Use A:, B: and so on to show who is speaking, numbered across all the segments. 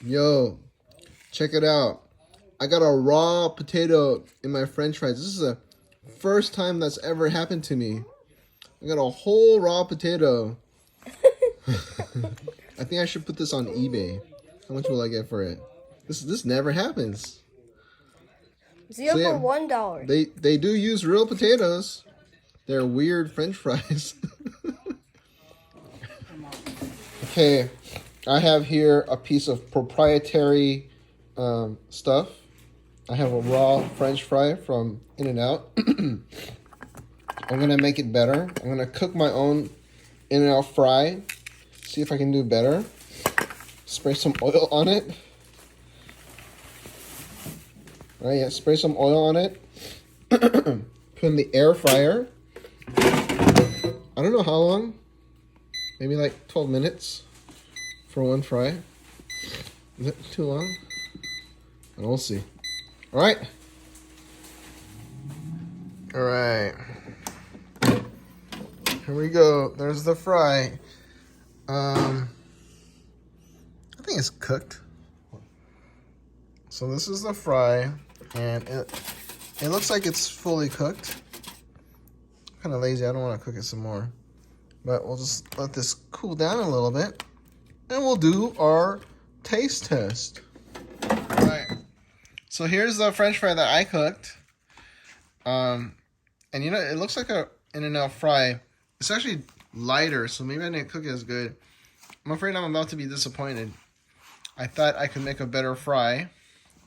A: Yo, check it out. I got a raw potato in my french fries. This is the first time that's ever happened to me. I got a whole raw potato. I think I should put this on eBay. How much will I get for it? This never happens.
B: Zero
A: So, yeah,
B: for $1.
A: They do use real potatoes. They're weird french fries. Okay, I have here a piece of proprietary stuff. I have a raw french fry from In-N-Out. I'm going to make it better. I'm going to cook my own In-N-Out fry. See if I can do better. Spray some oil on it. All right, yeah, spray some oil on it. Put in the air fryer. I don't know how long. Maybe like 12 minutes for one fry. Is that too long? We'll see. All right. All right. Here we go. There's the fry. I think it's cooked. So this is the fry, and it looks like it's fully cooked. I'm kind of lazy. I don't want to cook it some more. But we'll just let this cool down a little bit, and we'll do our taste test. All right. So here's the french fry that I cooked. And you know, it looks like a In-N-Out fry. It's actually lighter, so maybe I didn't cook it as good. I'm afraid I'm about to be disappointed. I thought I could make a better fry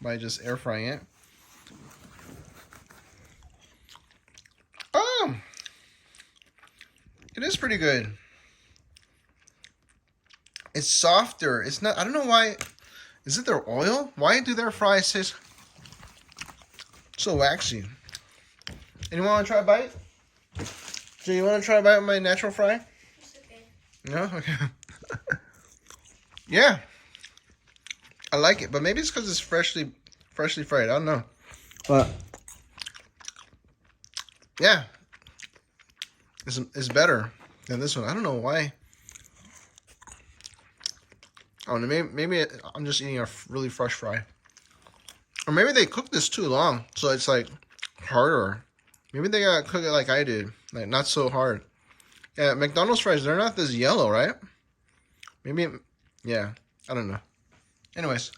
A: by just air frying it. Oh! It is pretty good. It's softer. It's not, I don't know why. Is it their oil? Why do their fries taste so waxy? Anyone want to try a bite? Do you want to try a bite of my natural fry?
B: It's okay.
A: No? Okay. Yeah. I like it, but maybe it's because it's freshly fried. I don't know. But yeah. It's better than this one. I don't know why. I don't know. Maybe I'm just eating a really fresh fry. Or maybe they cooked this too long, so it's like harder. Maybe they gotta cook it like I did, like not so hard. Yeah, McDonald's fries, they're not this yellow, right? Maybe, yeah, I don't know. Anyways.